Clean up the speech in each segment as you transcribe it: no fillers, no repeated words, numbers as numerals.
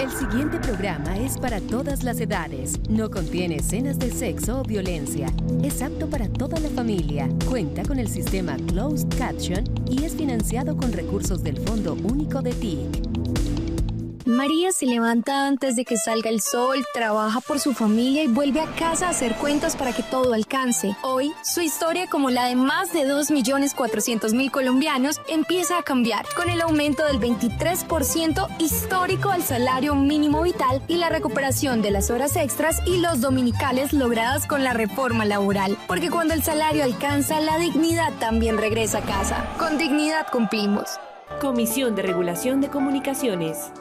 El siguiente programa es para todas las edades. No contiene escenas de sexo o violencia. Es apto para toda la familia. Cuenta con el sistema Closed Caption y es financiado con recursos del Fondo Único de TIC. María se levanta antes de que salga el sol, trabaja por su familia y vuelve a casa a hacer cuentas para que todo alcance. Hoy, su historia, como la de más de 2.400.000 colombianos, empieza a cambiar con el aumento del 23% histórico al salario mínimo vital y la recuperación de las horas extras y los dominicales logradas con la reforma laboral. Porque cuando el salario alcanza, la dignidad también regresa a casa. Con dignidad cumplimos. Comisión de Regulación de Comunicaciones.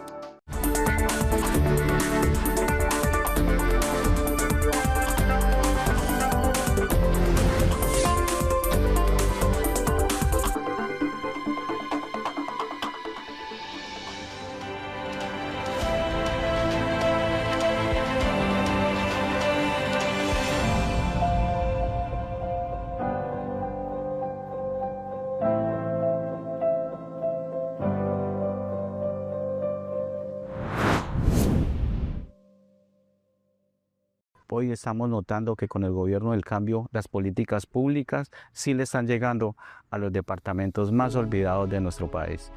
Hoy estamos notando que con el gobierno del cambio, las políticas públicas sí le están llegando a los departamentos más olvidados de nuestro país.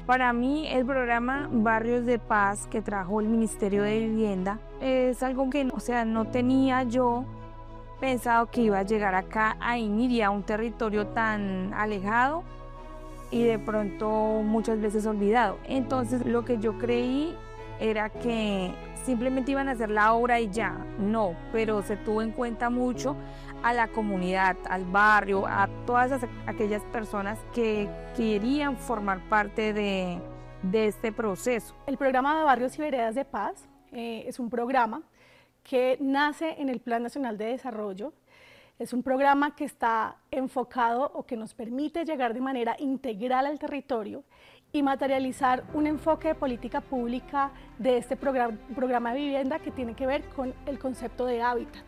Para mí, el programa Barrios de Paz que trajo el Ministerio de Vivienda es algo que, no tenía yo pensado que iba a llegar acá a INIR, a un territorio tan alejado y de pronto muchas veces olvidado. Entonces, lo que yo creí era que simplemente iban a hacer la obra y ya, no, pero se tuvo en cuenta mucho a la comunidad, al barrio, a todas aquellas personas que querían formar parte de este proceso. El programa de Barrios y Veredas de Paz es un programa que nace en el Plan Nacional de Desarrollo. Es un programa que está enfocado o que nos permite llegar de manera integral al territorio y materializar un enfoque de política pública de este programa de vivienda que tiene que ver con el concepto de hábitat.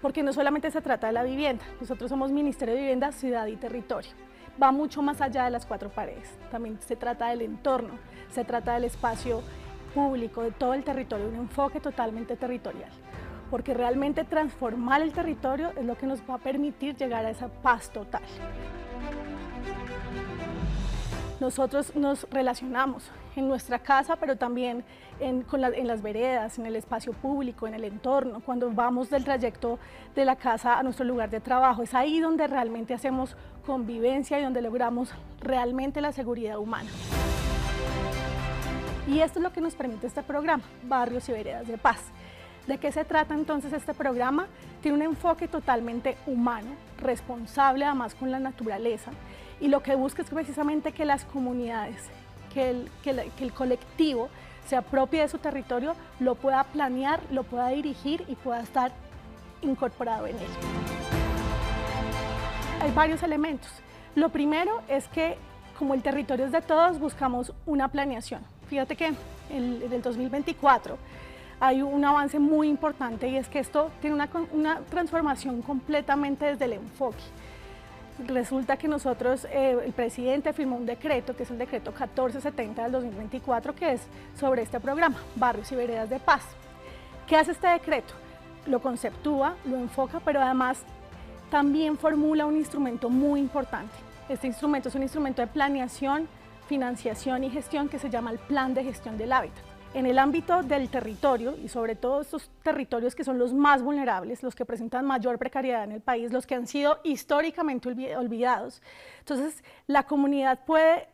Porque no solamente se trata de la vivienda, nosotros somos Ministerio de Vivienda, Ciudad y Territorio. Va mucho más allá de las cuatro paredes, también se trata del entorno, se trata del espacio público, de todo el territorio, un enfoque totalmente territorial. Porque realmente transformar el territorio es lo que nos va a permitir llegar a esa paz total. Nosotros nos relacionamos en nuestra casa, pero también en las veredas, en el espacio público, en el entorno, cuando vamos del trayecto de la casa a nuestro lugar de trabajo. Es ahí donde realmente hacemos convivencia y donde logramos realmente la seguridad humana. Y esto es lo que nos permite este programa, Barrios y Veredas de Paz. ¿De qué se trata entonces este programa? Tiene un enfoque totalmente humano, responsable además con la naturaleza, y lo que busca es precisamente que las comunidades, que el colectivo se apropie de su territorio, lo pueda planear, lo pueda dirigir y pueda estar incorporado en él. Hay varios elementos. Lo primero es que, como el territorio es de todos, buscamos una planeación. Fíjate que en el 2024 hay un avance muy importante y es que esto tiene una transformación completamente desde el enfoque. Resulta que nosotros, el presidente firmó un decreto, que es el decreto 1470 del 2024, que es sobre este programa, Barrios y Veredas de Paz. ¿Qué hace este decreto? Lo conceptúa, lo enfoca, pero además también formula un instrumento muy importante. Este instrumento es un instrumento de planeación, financiación y gestión que se llama el Plan de Gestión del Hábitat. En el ámbito del territorio, y sobre todo estos territorios que son los más vulnerables, los que presentan mayor precariedad en el país, los que han sido históricamente olvidados, entonces la comunidad puede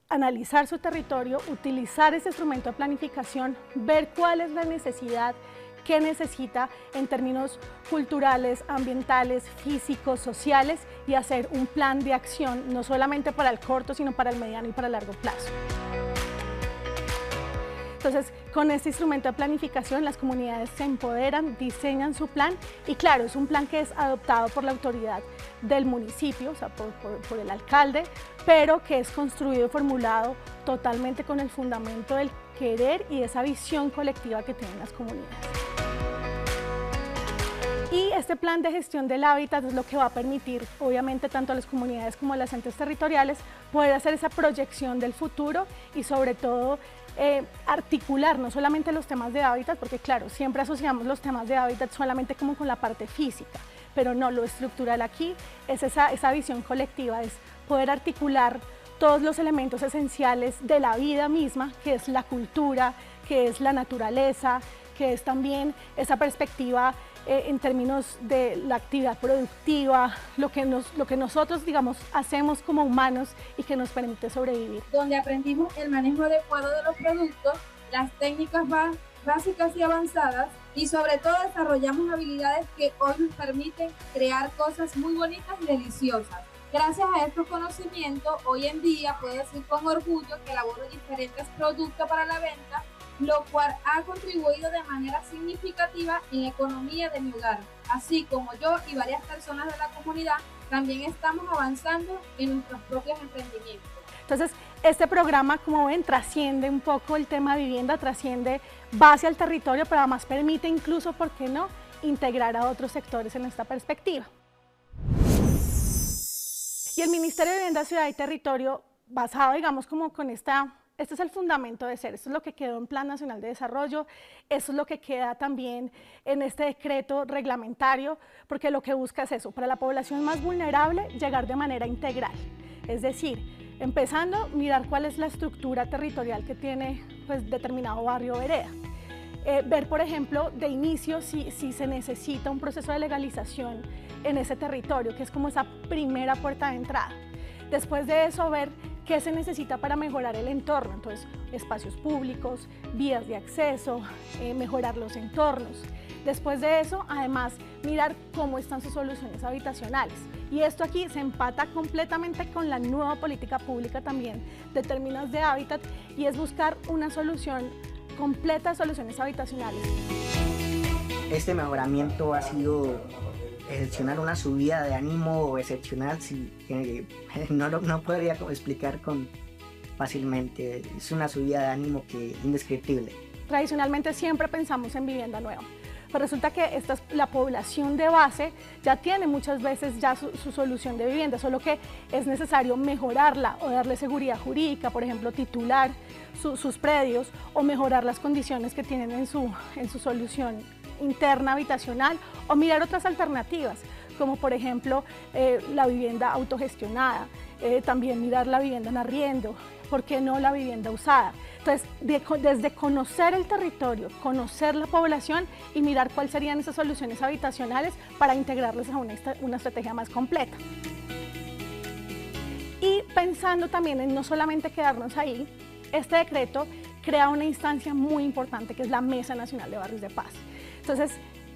analizar su territorio, utilizar ese instrumento de planificación, ver cuál es la necesidad, qué necesita en términos culturales, ambientales, físicos, sociales, y hacer un plan de acción, no solamente para el corto, sino para el mediano y para el largo plazo. Entonces, con este instrumento de planificación, las comunidades se empoderan, diseñan su plan y claro, es un plan que es adoptado por la autoridad del municipio, o sea, por el alcalde, pero que es construido y formulado totalmente con el fundamento del querer y esa visión colectiva que tienen las comunidades. Y este plan de gestión del hábitat es lo que va a permitir, obviamente, tanto a las comunidades como a los entes territoriales poder hacer esa proyección del futuro y sobre todo articular no solamente los temas de hábitat, porque claro, siempre asociamos los temas de hábitat solamente como con la parte física, pero no, lo estructural aquí es esa visión colectiva, es poder articular todos los elementos esenciales de la vida misma, que es la cultura, que es la naturaleza, que es también esa perspectiva en términos de la actividad productiva, lo que nosotros, digamos, hacemos como humanos y que nos permite sobrevivir. Donde aprendimos el manejo adecuado de los productos, las técnicas básicas y avanzadas, y sobre todo desarrollamos habilidades que hoy nos permiten crear cosas muy bonitas y deliciosas. Gracias a estos conocimientos, hoy en día puedo decir con orgullo que elaboro diferentes productos para la venta, lo cual ha contribuido de manera significativa en la economía de mi hogar. Así como yo y varias personas de la comunidad, también estamos avanzando en nuestros propios emprendimientos. Entonces, este programa, como ven, trasciende un poco el tema de vivienda, trasciende base al territorio, pero además permite incluso, ¿por qué no?, integrar a otros sectores en esta perspectiva. Y el Ministerio de Vivienda, Ciudad y Territorio, basado, digamos, como con este es el fundamento de ser, esto es lo que quedó en Plan Nacional de Desarrollo, esto es lo que queda también en este decreto reglamentario, porque lo que busca es eso, para la población más vulnerable, llegar de manera integral, es decir, empezando, mirar cuál es la estructura territorial que tiene pues, determinado barrio o vereda. Ver, por ejemplo, de inicio si se necesita un proceso de legalización en ese territorio, que es como esa primera puerta de entrada. Después de eso, ver qué se necesita para mejorar el entorno, entonces espacios públicos, vías de acceso, mejorar los entornos. Después de eso, además, mirar cómo están sus soluciones habitacionales. Y esto aquí se empata completamente con la nueva política pública también de términos de hábitat y es buscar una solución completa de soluciones habitacionales. Este mejoramiento ha sido excepcional, una subida de ánimo excepcional, no podría explicar fácilmente, es una subida de ánimo que indescriptible. Tradicionalmente siempre pensamos en vivienda nueva, pero resulta que la población de base ya tiene muchas veces ya su solución de vivienda, solo que es necesario mejorarla o darle seguridad jurídica, por ejemplo, titular sus predios o mejorar las condiciones que tienen en su solución interna habitacional o mirar otras alternativas, como por ejemplo la vivienda autogestionada, también mirar la vivienda en arriendo, ¿por qué no la vivienda usada? Entonces, desde conocer el territorio, conocer la población y mirar cuáles serían esas soluciones habitacionales para integrarlas a una estrategia más completa. Y pensando también en no solamente quedarnos ahí, este decreto crea una instancia muy importante que es la Mesa Nacional de Barrios de Paz. Entonces,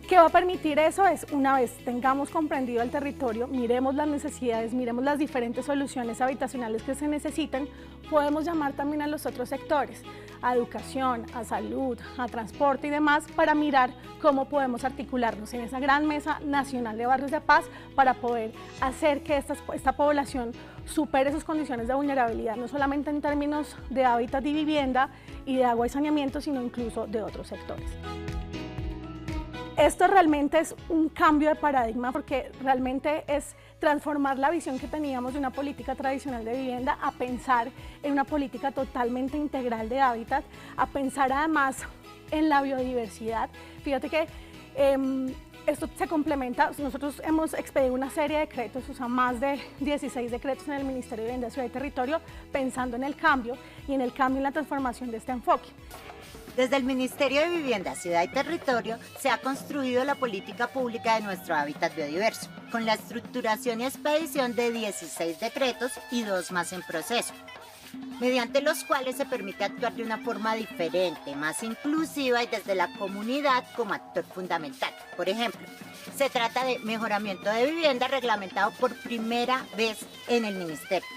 ¿qué va a permitir eso? Es una vez tengamos comprendido el territorio, miremos las necesidades, miremos las diferentes soluciones habitacionales que se necesitan, podemos llamar también a los otros sectores, a educación, a salud, a transporte y demás, para mirar cómo podemos articularnos en esa gran Mesa Nacional de Barrios de Paz para poder hacer que esta población supere sus condiciones de vulnerabilidad, no solamente en términos de hábitat y vivienda y de agua y saneamiento, sino incluso de otros sectores. Esto realmente es un cambio de paradigma porque realmente es transformar la visión que teníamos de una política tradicional de vivienda a pensar en una política totalmente integral de hábitat, a pensar además en la biodiversidad. Fíjate que esto se complementa, nosotros hemos expedido una serie de decretos, o sea, más de 16 decretos en el Ministerio de Vivienda, Ciudad y Territorio, pensando en el cambio y en la transformación de este enfoque. Desde el Ministerio de Vivienda, Ciudad y Territorio se ha construido la política pública de nuestro hábitat biodiverso, con la estructuración y expedición de 16 decretos y 2 más en proceso, mediante los cuales se permite actuar de una forma diferente, más inclusiva y desde la comunidad como actor fundamental. Por ejemplo, se trata de mejoramiento de vivienda reglamentado por primera vez en el Ministerio,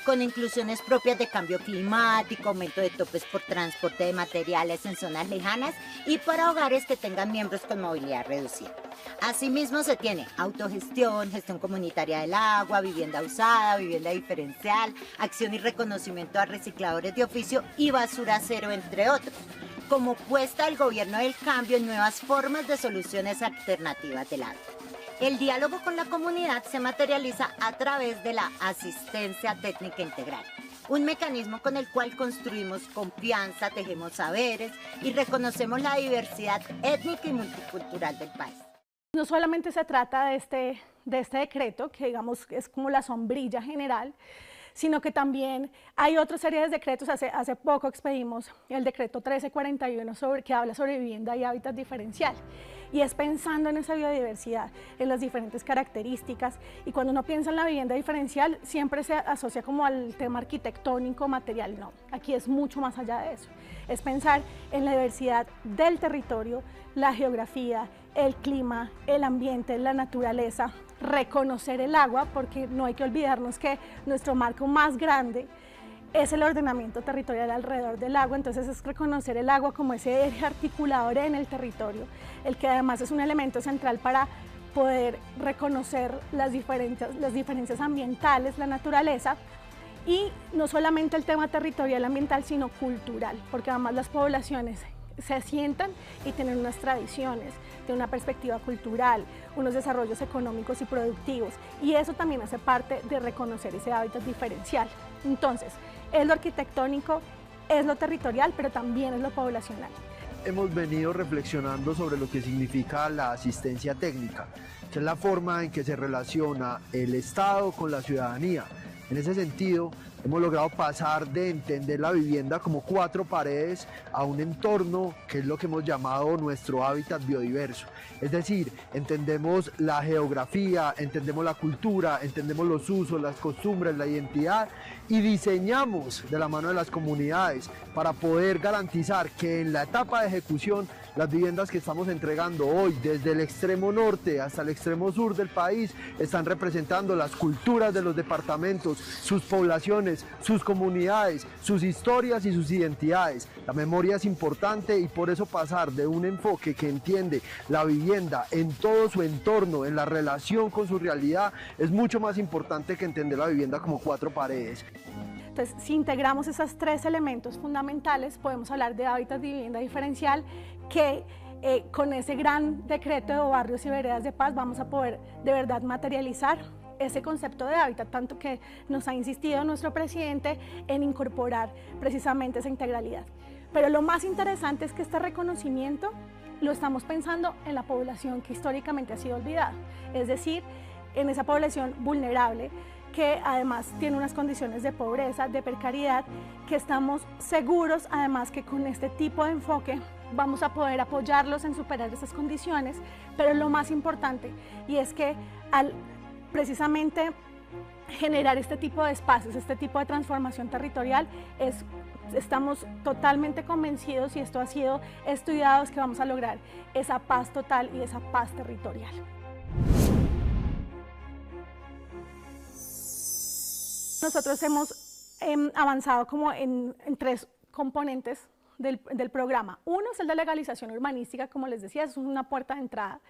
con inclusiones propias de cambio climático, aumento de topes por transporte de materiales en zonas lejanas y para hogares que tengan miembros con movilidad reducida. Asimismo se tiene autogestión, gestión comunitaria del agua, vivienda usada, vivienda diferencial, acción y reconocimiento a recicladores de oficio y basura cero, entre otros, como puesta del gobierno del cambio en nuevas formas de soluciones alternativas del hábitat. El diálogo con la comunidad se materializa a través de la asistencia técnica integral, un mecanismo con el cual construimos confianza, tejemos saberes y reconocemos la diversidad étnica y multicultural del país. No solamente se trata de este decreto, que digamos es como la sombrilla general, sino que también hay otra serie de decretos. Hace poco expedimos el decreto 1341 que habla sobre vivienda y hábitat diferencial. Y es pensando en esa biodiversidad, en las diferentes características. Y cuando uno piensa en la vivienda diferencial, siempre se asocia como al tema arquitectónico, material. No, aquí es mucho más allá de eso. Es pensar en la diversidad del territorio, la geografía, el clima, el ambiente, la naturaleza, reconocer el agua, porque no hay que olvidarnos que nuestro marco más grande es el ordenamiento territorial alrededor del agua. Entonces es reconocer el agua como ese eje articulador en el territorio, el que además es un elemento central para poder reconocer las diferencias ambientales, la naturaleza, y no solamente el tema territorial ambiental, sino cultural, porque además las poblaciones se asientan y tienen unas tradiciones, de una perspectiva cultural, unos desarrollos económicos y productivos, y eso también hace parte de reconocer ese hábitat diferencial. Entonces, es lo arquitectónico, es lo territorial, pero también es lo poblacional. Hemos venido reflexionando sobre lo que significa la asistencia técnica, que es la forma en que se relaciona el Estado con la ciudadanía. En ese sentido, hemos logrado pasar de entender la vivienda como 4 paredes a un entorno que es lo que hemos llamado nuestro hábitat biodiverso. Es decir, entendemos la geografía, entendemos la cultura, entendemos los usos, las costumbres, la identidad, y diseñamos de la mano de las comunidades para poder garantizar que en la etapa de ejecución las viviendas que estamos entregando hoy, desde el extremo norte hasta el extremo sur del país, están representando las culturas de los departamentos, sus poblaciones, sus comunidades, sus historias y sus identidades. La memoria es importante, y por eso pasar de un enfoque que entiende la vivienda en todo su entorno, en la relación con su realidad, es mucho más importante que entender la vivienda como 4 paredes. Entonces, si integramos esos 3 elementos fundamentales, podemos hablar de hábitat de vivienda diferencial, que con ese gran decreto de barrios y veredas de paz vamos a poder de verdad materializar ese concepto de hábitat, tanto que nos ha insistido nuestro presidente en incorporar precisamente esa integralidad. Pero lo más interesante es que este reconocimiento lo estamos pensando en la población que históricamente ha sido olvidada, es decir, en esa población vulnerable, que además tiene unas condiciones de pobreza, de precariedad, que estamos seguros además que con este tipo de enfoque vamos a poder apoyarlos en superar esas condiciones. Pero lo más importante, y es que al precisamente generar este tipo de espacios, este tipo de transformación territorial, estamos totalmente convencidos, y esto ha sido estudiado, es que vamos a lograr esa paz total y esa paz territorial. Nosotros hemos avanzado como en 3 componentes del programa. Uno es el de legalización urbanística, como les decía, es una puerta de entrada.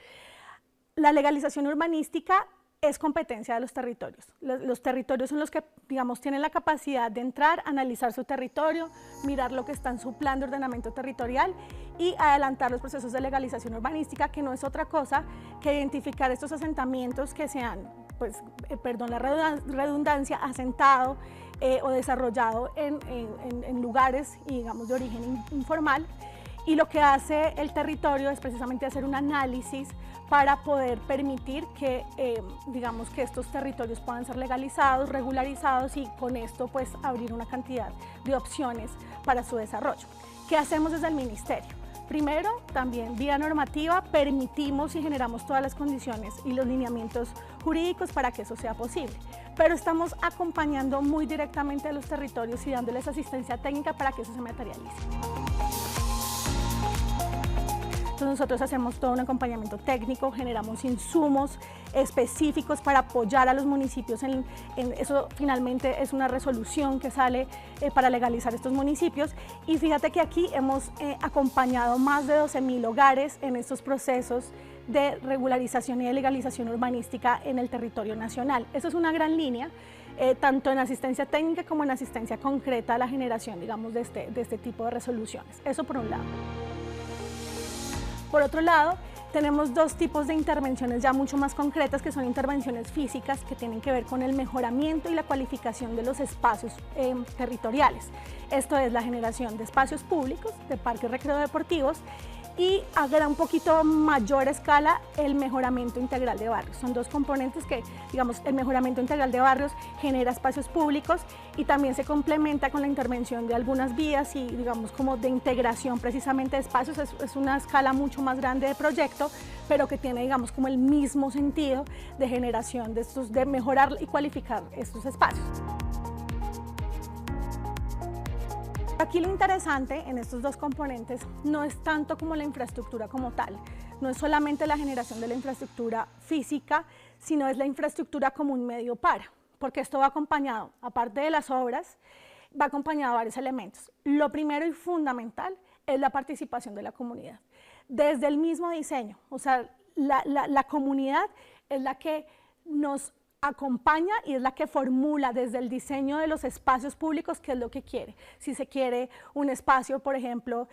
La legalización urbanística es competencia de los territorios. Los territorios son los que, digamos, tienen la capacidad de entrar, analizar su territorio, mirar lo que está en su plan de ordenamiento territorial y adelantar los procesos de legalización urbanística, que no es otra cosa que identificar estos asentamientos que sean, pues, perdón la redundancia, asentado o desarrollado en lugares, y digamos, de origen informal. Y lo que hace el territorio es precisamente hacer un análisis para poder permitir que, digamos, que estos territorios puedan ser legalizados, regularizados, y con esto pues abrir una cantidad de opciones para su desarrollo. ¿Qué hacemos desde el ministerio? Primero, también vía normativa, permitimos y generamos todas las condiciones y los lineamientos jurídicos para que eso sea posible. Pero estamos acompañando muy directamente a los territorios y dándoles asistencia técnica para que eso se materialice. Entonces nosotros hacemos todo un acompañamiento técnico, generamos insumos específicos para apoyar a los municipios en eso. Finalmente es una resolución que sale para legalizar estos municipios, y fíjate que aquí hemos acompañado más de 12.000 hogares en estos procesos de regularización y de legalización urbanística en el territorio nacional. Eso es una gran línea, tanto en asistencia técnica como en asistencia concreta a la generación, digamos, de este tipo de resoluciones. Eso por un lado. Por otro lado, tenemos dos tipos de intervenciones ya mucho más concretas, que son intervenciones físicas, que tienen que ver con el mejoramiento y la cualificación de los espacios territoriales. Esto es la generación de espacios públicos, de parques recreodeportivos, y a un poquito mayor escala el mejoramiento integral de barrios. Son dos componentes que, digamos, el mejoramiento integral de barrios genera espacios públicos y también se complementa con la intervención de algunas vías y, digamos, como de integración precisamente de espacios. Es una escala mucho más grande de proyecto, pero que tiene, digamos, como el mismo sentido de generación de mejorar y cualificar estos espacios. Aquí lo interesante en estos dos componentes no es tanto como la infraestructura como tal, no es solamente la generación de la infraestructura física, sino es la infraestructura como un medio para, porque esto va acompañado, aparte de las obras, va acompañado de varios elementos. Lo primero y fundamental es la participación de la comunidad. Desde el mismo diseño, o sea, la comunidad es la que nos acompaña y es la que formula desde el diseño de los espacios públicos qué es lo que quiere. Si se quiere un espacio, por ejemplo,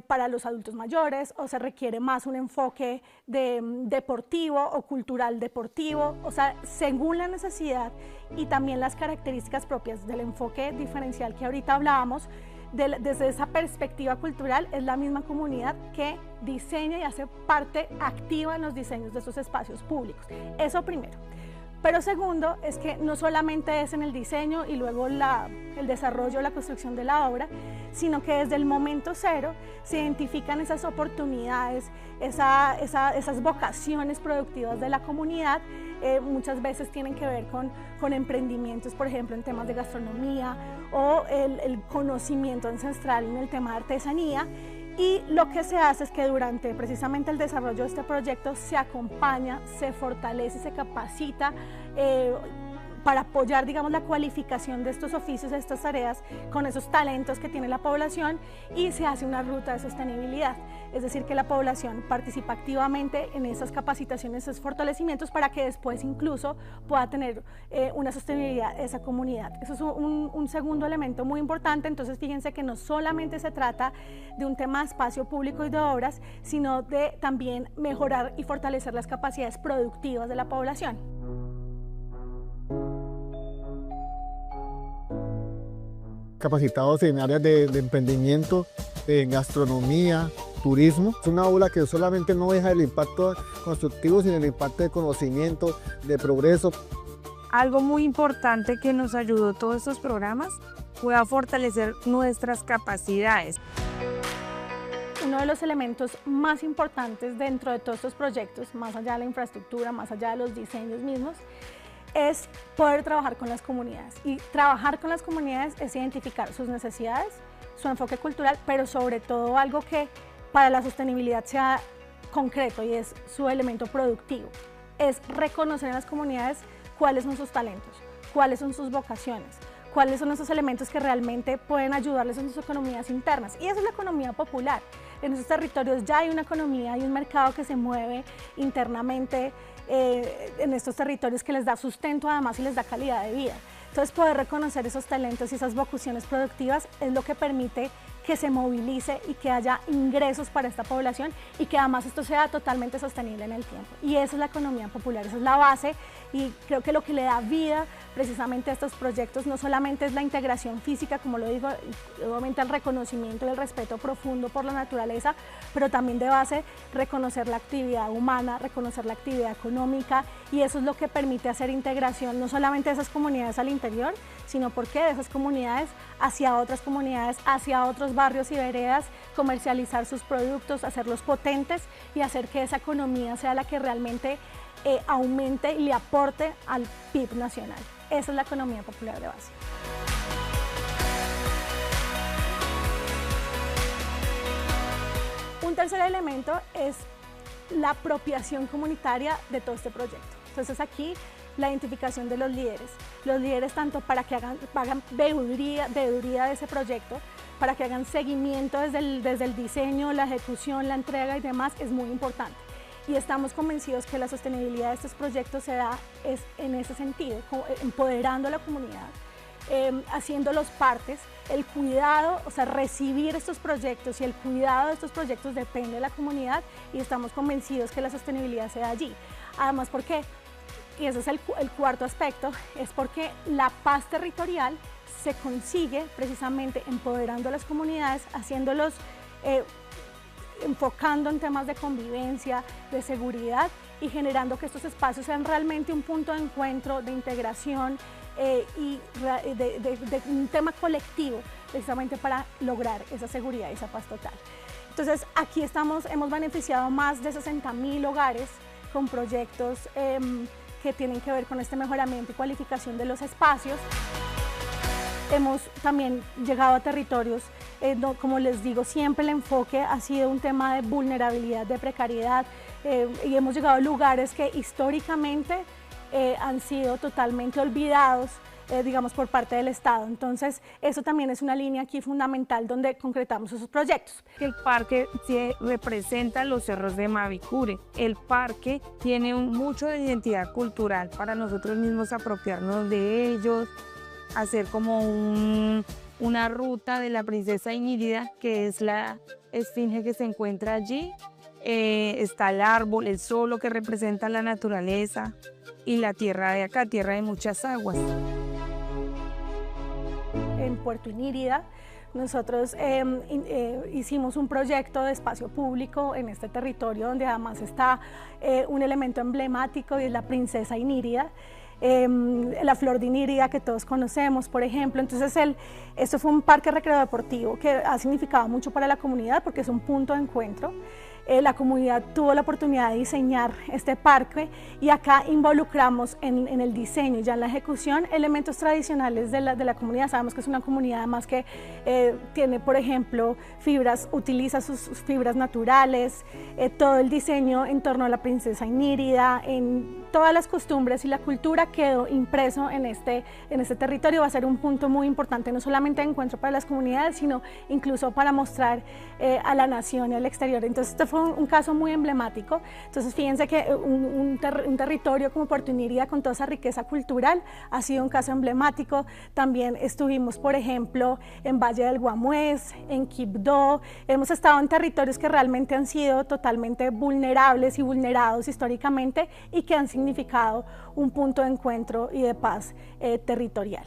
para los adultos mayores, o se requiere más un enfoque deportivo o cultural deportivo, o sea, según la necesidad y también las características propias del enfoque diferencial que ahorita hablábamos. Desde esa perspectiva cultural es la misma comunidad que diseña y hace parte activa en los diseños de esos espacios públicos. Eso primero. Pero segundo, es que no solamente es en el diseño y luego el desarrollo, la construcción de la obra, sino que desde el momento cero se identifican esas oportunidades, esas vocaciones productivas de la comunidad. Muchas veces tienen que ver con emprendimientos, por ejemplo, en temas de gastronomía o el conocimiento ancestral en el tema de artesanía. Y lo que se hace es que durante precisamente el desarrollo de este proyecto se acompaña, se fortalece, se capacita para apoyar, digamos, la cualificación de estos oficios, de estas tareas, con esos talentos que tiene la población, y se hace una ruta de sostenibilidad. Es decir, que la población participa activamente en esas capacitaciones, esos fortalecimientos, para que después incluso pueda tener una sostenibilidad esa comunidad. Eso es un segundo elemento muy importante. Entonces, fíjense que no solamente se trata de un tema de espacio público y de obras, sino de también mejorar y fortalecer las capacidades productivas de la población. Capacitados en áreas de emprendimiento, de gastronomía, turismo. Es una obra que solamente no deja el impacto constructivo, sino el impacto de conocimiento, de progreso. Algo muy importante que nos ayudó todos estos programas fue a fortalecer nuestras capacidades. Uno de los elementos más importantes dentro de todos estos proyectos, más allá de la infraestructura, más allá de los diseños mismos, es poder trabajar con las comunidades. Y trabajar con las comunidades es identificar sus necesidades, su enfoque cultural, pero sobre todo algo que para la sostenibilidad sea concreto, y es su elemento productivo. Es reconocer en las comunidades cuáles son sus talentos, cuáles son sus vocaciones, cuáles son esos elementos que realmente pueden ayudarles en sus economías internas. Y esa es la economía popular. En esos territorios ya hay una economía y un mercado que se mueve internamente en estos territorios, que les da sustento además y les da calidad de vida. Entonces, poder reconocer esos talentos y esas vocaciones productivas es lo que permite que se movilice y que haya ingresos para esta población, y que además esto sea totalmente sostenible en el tiempo. Y esa es la economía popular, esa es la base, y creo que lo que le da vida precisamente a estos proyectos no solamente es la integración física, como lo digo, obviamente el reconocimiento y el respeto profundo por la naturaleza, pero también de base reconocer la actividad humana, reconocer la actividad económica, y eso es lo que permite hacer integración no solamente de esas comunidades al interior, sino porque de esas comunidades hacia otras comunidades, hacia otros barrios y veredas, comercializar sus productos, hacerlos potentes y hacer que esa economía sea la que realmente aumente y le aporte al PIB nacional. Esa es la economía popular de base. Un tercer elemento es la apropiación comunitaria de todo este proyecto. Entonces aquí la identificación de los líderes tanto para que hagan veeduría de ese proyecto, para que hagan seguimiento desde el diseño, la ejecución, la entrega y demás, es muy importante. Y estamos convencidos que la sostenibilidad de estos proyectos se da en ese sentido, empoderando a la comunidad, haciendo los partes. El cuidado, o sea, recibir estos proyectos y el cuidado de estos proyectos depende de la comunidad y estamos convencidos que la sostenibilidad se da allí. Además, ¿por qué? Y ese es el cuarto aspecto, es porque la paz territorial se consigue precisamente empoderando a las comunidades, haciéndolos, enfocando en temas de convivencia, de seguridad y generando que estos espacios sean realmente un punto de encuentro, de integración y de un tema colectivo, precisamente para lograr esa seguridad y esa paz total. Entonces, aquí hemos beneficiado más de 60.000 hogares con proyectos que tienen que ver con este mejoramiento y cualificación de los espacios. Hemos también llegado a territorios, como les digo, siempre el enfoque ha sido un tema de vulnerabilidad, de precariedad, y hemos llegado a lugares que históricamente han sido totalmente olvidados, digamos, por parte del Estado. Entonces, eso también es una línea aquí fundamental donde concretamos esos proyectos. El parque representa los cerros de Mavicure. El parque tiene mucho de identidad cultural para nosotros mismos apropiarnos de ellos, hacer como una ruta de la princesa Inírida, que es la esfinge que se encuentra allí. Está el árbol, el solo que representa la naturaleza y la tierra de acá, tierra de muchas aguas. En Puerto Inírida nosotros hicimos un proyecto de espacio público en este territorio donde además está un elemento emblemático y es la princesa Inírida. La flor de Inírida que todos conocemos, por ejemplo. Entonces esto fue un parque recreativo deportivo que ha significado mucho para la comunidad porque es un punto de encuentro. La comunidad tuvo la oportunidad de diseñar este parque y acá involucramos en el diseño y ya en la ejecución elementos tradicionales de la comunidad. Sabemos que es una comunidad además que tiene, por ejemplo, utiliza sus fibras naturales, todo el diseño en torno a la princesa Inírida, en todas las costumbres y la cultura quedó impreso en este territorio. Va a ser un punto muy importante, no solamente de encuentro para las comunidades, sino incluso para mostrar a la nación y al exterior. Entonces, este fue un caso muy emblemático. Entonces, fíjense que un territorio como Puerto Inírida, con toda esa riqueza cultural, ha sido un caso emblemático. También estuvimos, por ejemplo, en Valle del Guamués, en Quibdó. Hemos estado en territorios que realmente han sido totalmente vulnerables y vulnerados históricamente y que han significado un punto de encuentro y de paz territorial.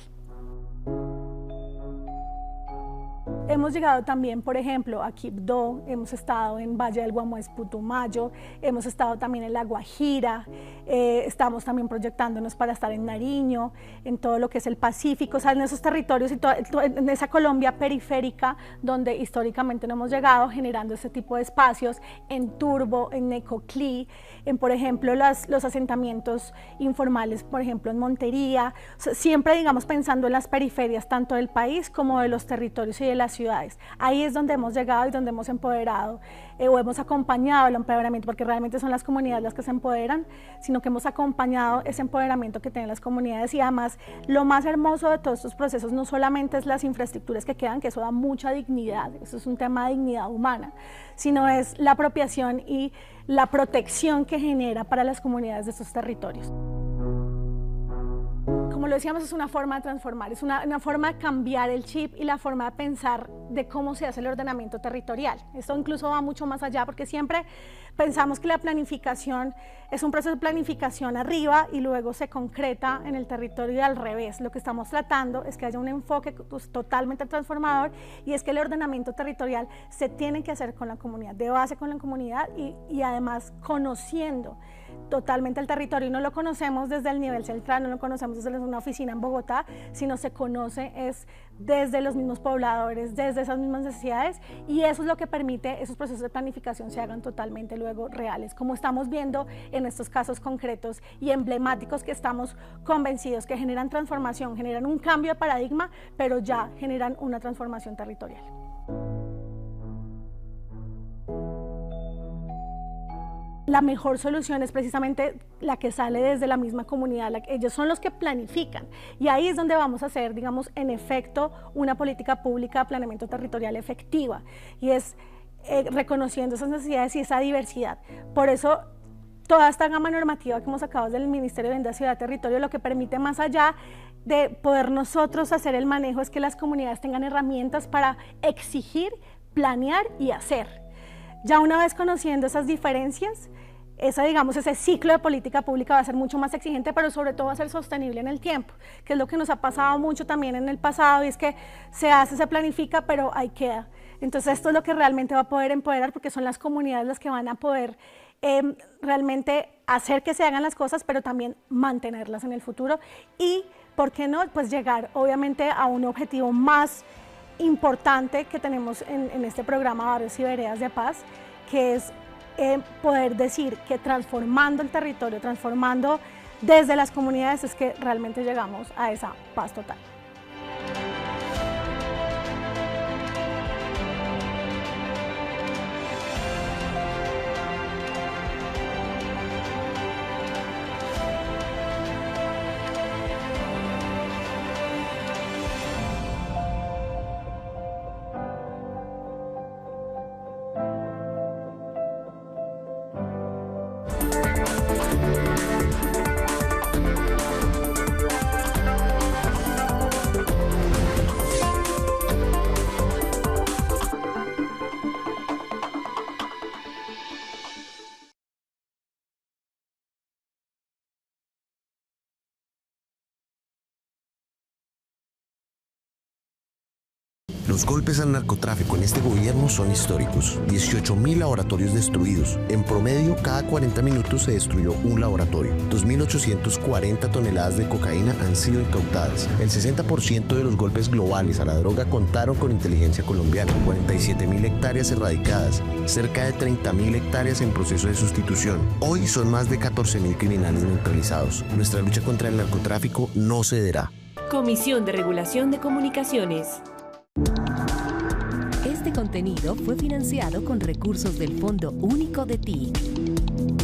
Hemos llegado también, por ejemplo, a Quibdó, hemos estado en Valle del Guamués, Putumayo, hemos estado también en La Guajira, estamos también proyectándonos para estar en Nariño, en todo lo que es el Pacífico, o sea, en esos territorios y en esa Colombia periférica donde históricamente no hemos llegado, generando ese tipo de espacios, en Turbo, en Necoclí, en, por ejemplo, los asentamientos informales, por ejemplo, en Montería, o sea, siempre, digamos, pensando en las periferias, tanto del país como de los territorios y de las ciudades. Ahí es donde hemos llegado y donde hemos empoderado o hemos acompañado el empoderamiento, porque realmente son las comunidades las que se empoderan, sino que hemos acompañado ese empoderamiento que tienen las comunidades. Y además, lo más hermoso de todos estos procesos no solamente es las infraestructuras que quedan, que eso da mucha dignidad, eso es un tema de dignidad humana, sino es la apropiación y la protección que genera para las comunidades de estos territorios. Como lo decíamos, es una forma de transformar, es una forma de cambiar el chip y la forma de pensar de cómo se hace el ordenamiento territorial. Esto incluso va mucho más allá porque siempre pensamos que la planificación es un proceso de planificación arriba y luego se concreta en el territorio y al revés. Lo que estamos tratando es que haya un enfoque totalmente transformador y es que el ordenamiento territorial se tiene que hacer con la comunidad, de base con la comunidad y además conociendo totalmente el territorio. Y no lo conocemos desde el nivel central, no lo conocemos desde una oficina en Bogotá, sino se conoce es desde los mismos pobladores, desde esas mismas necesidades, y eso es lo que permite esos procesos de planificación se hagan totalmente luego reales, como estamos viendo en estos casos concretos y emblemáticos que estamos convencidos que generan transformación, generan un cambio de paradigma, pero ya generan una transformación territorial. La mejor solución es precisamente la que sale desde la misma comunidad, ellos son los que planifican y ahí es donde vamos a hacer, digamos, en efecto, una política pública de planeamiento territorial efectiva y es reconociendo esas necesidades y esa diversidad. Por eso, toda esta gama normativa que hemos sacado del Ministerio de Vivienda, Ciudad y Territorio lo que permite más allá de poder nosotros hacer el manejo es que las comunidades tengan herramientas para exigir, planear y hacer. Ya una vez conociendo esas diferencias, ese ciclo de política pública va a ser mucho más exigente, pero sobre todo va a ser sostenible en el tiempo, que es lo que nos ha pasado mucho también en el pasado, y es que se hace, se planifica, pero ahí queda. Entonces esto es lo que realmente va a poder empoderar, porque son las comunidades las que van a poder realmente hacer que se hagan las cosas, pero también mantenerlas en el futuro y, ¿por qué no?, pues llegar obviamente a un objetivo más importante que tenemos en este programa Barrios y Veredas de Paz, que es poder decir que transformando el territorio, transformando desde las comunidades, es que realmente llegamos a esa paz total. Los golpes al narcotráfico en este gobierno son históricos. 18.000 laboratorios destruidos. En promedio, cada 40 minutos se destruyó un laboratorio. 2.840 toneladas de cocaína han sido incautadas. El 60% de los golpes globales a la droga contaron con inteligencia colombiana. 47.000 hectáreas erradicadas. Cerca de 30.000 hectáreas en proceso de sustitución. Hoy son más de 14.000 criminales neutralizados. Nuestra lucha contra el narcotráfico no cederá. Comisión de Regulación de Comunicaciones. Este contenido fue financiado con recursos del Fondo Único de TIC.